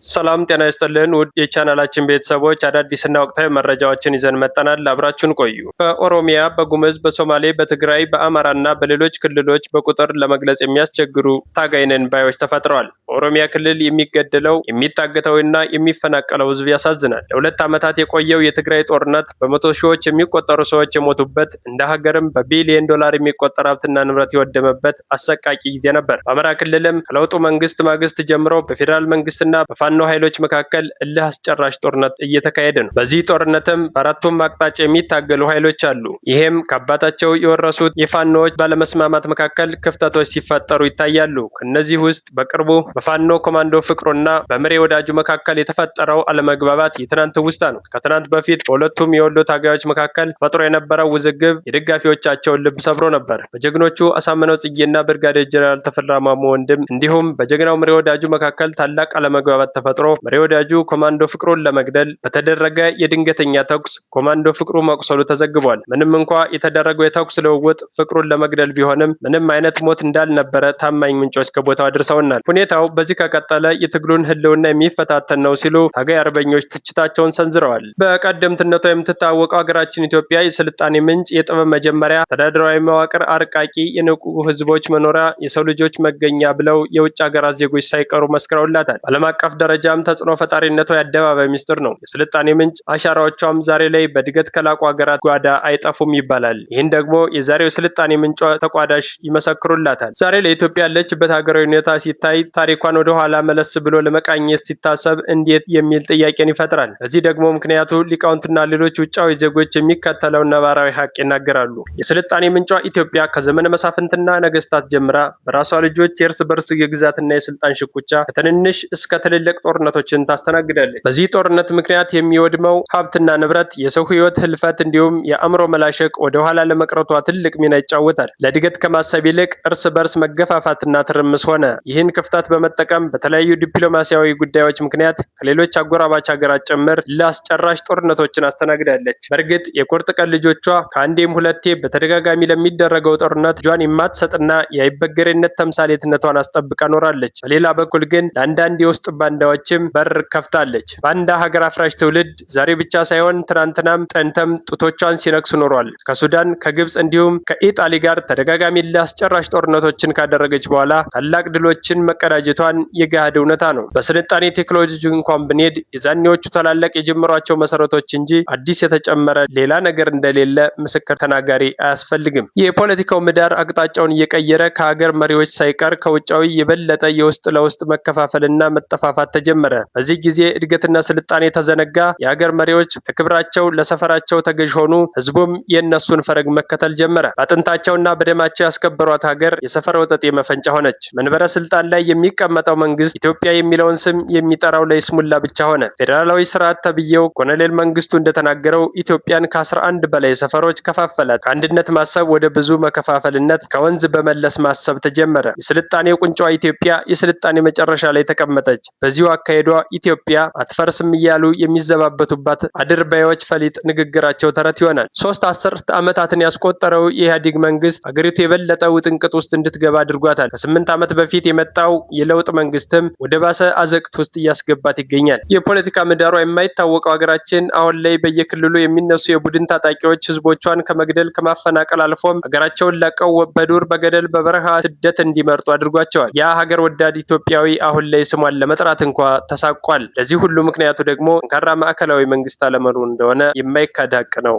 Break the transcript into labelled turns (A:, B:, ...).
A: ሰላም ጤና ይስጥልን ውድ የቻናላችን ቤተሰቦች አዳዲስና ወቅታዊ መረጃዎችን ይዘን መጥተናል። አብራችሁን ቆዩ። በኦሮሚያ፣ በጉምዝ፣ በሶማሌ፣ በትግራይ፣ በአማራና በሌሎች ክልሎች በቁጥር ለመግለጽ የሚያስቸግሩ ታጋይ ነን ባዮች ተፈጥረዋል። በኦሮሚያ ክልል የሚገደለው የሚታገተውና የሚፈናቀለው ሕዝብ ያሳዝናል። ለሁለት ዓመታት የቆየው የትግራይ ጦርነት በመቶ ሺዎች የሚቆጠሩ ሰዎች የሞቱበት እንደ ሀገርም በቢሊዮን ዶላር የሚቆጠር ሀብትና ንብረት የወደመበት አሰቃቂ ጊዜ ነበር። በአማራ ክልልም ከለውጡ መንግስት ማግስት ጀምሮ በፌዴራል መንግስትና በፋኖ ኃይሎች መካከል እልህ አስጨራሽ ጦርነት እየተካሄደ ነው። በዚህ ጦርነትም በአራቱም አቅጣጫ የሚታገሉ ኃይሎች አሉ። ይሄም ከአባታቸው የወረሱት የፋኖዎች ባለመስማማት መካከል ክፍተቶች ሲፈጠሩ ይታያሉ። ከነዚህ ውስጥ በቅርቡ በፋኖ ኮማንዶ ፍቅሩና በምሬ ወዳጁ መካከል የተፈጠረው አለመግባባት የትናንት ውስታ ነው። ከትናንት በፊት በሁለቱም የወሎ ታጋዮች መካከል ፈጥሮ የነበረው ውዝግብ የደጋፊዎቻቸውን ልብ ሰብሮ ነበር። በጀግኖቹ አሳምነው ጽጌና ብርጋዴር ጀነራል ተፈራ ማሞ ወንድም እንዲሁም በጀግናው ምሬ ወዳጁ መካከል ታላቅ አለመግባባት ተፈጥሮ ምሬ ወዳጁ ኮማንዶ ፍቅሩን ለመግደል በተደረገ የድንገተኛ ተኩስ ኮማንዶ ፍቅሩ መቁሰሉ ተዘግቧል። ምንም እንኳ የተደረገው የተኩስ ልውውጥ ፍቅሩን ለመግደል ቢሆንም ምንም አይነት ሞት እንዳልነበረ ታማኝ ምንጮች ከቦታው አድርሰውናል። ሁኔታው በዚህ ከቀጠለ የትግሉን ህልውና የሚፈታተን ነው ሲሉ ታጋይ አርበኞች ትችታቸውን ሰንዝረዋል። በቀደምትነቷ የምትታወቀው ሀገራችን ኢትዮጵያ የስልጣኔ ምንጭ፣ የጥበብ መጀመሪያ፣ ተዳድራዊ መዋቅር አርቃቂ፣ የንቁ ህዝቦች መኖሪያ፣ የሰው ልጆች መገኛ ብለው የውጭ ሀገራት ዜጎች ሳይቀሩ መስክረውላታል። ዓለም አቀፍ ደረጃም ተጽዕኖ ፈጣሪነቷ የአደባባይ ሚስጥር ነው። የስልጣኔ ምንጭ አሻራዎቿም ዛሬ ላይ በእድገት ከላቁ ሀገራት ጓዳ አይጠፉም ይባላል። ይህን ደግሞ የዛሬው ስልጣኔ ምንጯ ተቋዳሽ ይመሰክሩላታል። ዛሬ ለኢትዮጵያ ያለችበት ሀገራዊ ሁኔታ ሲታይ ታሪኳን ወደ ኋላ መለስ ብሎ ለመቃኘት ሲታሰብ እንዴት የሚል ጥያቄን ይፈጥራል። በዚህ ደግሞ ምክንያቱ ሊቃውንትና ሌሎች ውጫዊ ዜጎች የሚከተለው ነባራዊ ሀቅ ይናገራሉ። የስልጣኔ ምንጯ ኢትዮጵያ ከዘመነ መሳፍንትና ነገስታት ጀምራ በራሷ ልጆች የእርስ በርስ የግዛትና የስልጣን ሽኩቻ ከትንንሽ እስከ ትልልቅ ጦርነቶችን ታስተናግዳለች። በዚህ ጦርነት ምክንያት የሚወድመው ሀብትና ንብረት፣ የሰው ህይወት ህልፈት እንዲሁም የአእምሮ መላሸቅ ወደ ኋላ ለመቅረቷ ትልቅ ሚና ይጫወታል። ለእድገት ከማሰብ ይልቅ እርስ በርስ መገፋፋትና ትርምስ ሆነ። ይህን ክፍተት በመጠቀም በተለያዩ ዲፕሎማሲያዊ ጉዳዮች ምክንያት ከሌሎች አጎራባች ሀገራት ጭምር ለአስጨራሽ ጦርነቶችን አስተናግዳለች። በእርግጥ የቁርጥ ቀን ልጆቿ ከአንዴም ሁለቴ በተደጋጋሚ ለሚደረገው ጦርነት እጇን የማትሰጥና የአይበገሬነት ተምሳሌትነቷን አስጠብቃ ኖራለች። በሌላ በኩል ግን ለአንዳንድ የውስጥ ባንዳዎችም በር ከፍታለች። ባንዳ ሀገር አፍራሽ ትውልድ ዛሬ ብቻ ሳይሆን ትናንትናም ጥንትም ጡቶቿን ሲነክሱ ኖሯል። ከሱዳን፣ ከግብፅ እንዲሁም ከኢጣሊ ጋር ተደጋጋሚ ለአስጨራሽ ጦርነቶችን ካደረገች በኋላ ታላቅ ድሎችን መቀዳጀቷን የገሃድ እውነታ ነው። በስልጣኔ ቴክኖሎጂ እንኳን ብንሄድ የዛኔዎቹ ታላላቅ የጀመሯቸው መሰረቶች እንጂ አዲስ የተጨመረ ሌላ ነገር እንደሌለ ምስክር ተናጋሪ አያስፈልግም። የፖለቲካው ምህዳር አቅጣጫውን እየቀየረ ከሀገር መሪዎች ሳይቀር ከውጫዊ የበለጠ የውስጥ ለውስጥ መከፋፈልና መጠፋፋት ተጀመረ። በዚህ ጊዜ እድገትና ስልጣኔ ተዘነጋ። የሀገር መሪዎች ለክብራቸው ለሰፈራቸው ተገዥ ሆኑ። ህዝቡም የእነሱን ፈረግ መከተል ጀመረ። በአጥንታቸውና በደማቸው ያስከበሯት ሀገር የሰፈር ወጠጤ መፈንጫ ሆነች። መንበረ ስልጣን ላይ የሚቀመጠው መንግስት ኢትዮጵያ የሚለውን ስም የሚጠራው ለይስሙላ ብቻ ሆነ። ፌዴራላዊ ስርዓት ተብዬው ኮሎኔል መንግስቱ እንደተናገረው ኢትዮጵያን ከ11 በላይ ሰፈሮች ከፋፈላት። ከአንድነት ማሰብ ወደ ብዙ መከፋፈልነት ከወንዝ በመለስ ማሰብ ተጀመረ። የስልጣኔው ቁንጫዋ ኢትዮጵያ የስልጣኔ መጨረሻ ላይ ተቀመጠች። በዚሁ አካሄዷ ኢትዮጵያ አትፈርስም እያሉ የሚዘባበቱባት አድርባዮች ፈሊጥ ንግግራቸው ተረት ይሆናል። 3 አስርት ዓመታትን ያስቆጠረው የኢህአዴግ መንግስት አገሪቱ የበለጠ ውጥንቅጥ ውስጥ እንድትገባ አድርጓታል። ከ8 ዓመት በፊት የመጣው የለውጥ መንግስትም ወደ ባሰ አዘቅት ውስጥ እያስገባት ይገኛል። የፖለቲካ ምህዳሯ የማይታወቀው ሀገራችን አሁን ላይ በየክልሉ የሚነሱ የቡድን ታጣቂዎች ህዝቦቿን ከመግደል ከማፈናቀል አልፎም ሀገራቸውን ለቀው በዱር በገደል በበረሃ ስደት እንዲመርጡ አድርጓቸዋል። ያ ሀገር ወዳድ ኢትዮጵያዊ አሁን ላይ ስሟን ለመጥራት እንኳ ተሳቋል። ለዚህ ሁሉ ምክንያቱ ደግሞ ጠንካራ ማዕከላዊ መንግስት አለመኖሩ እንደሆነ የማይካድ ሀቅ ነው።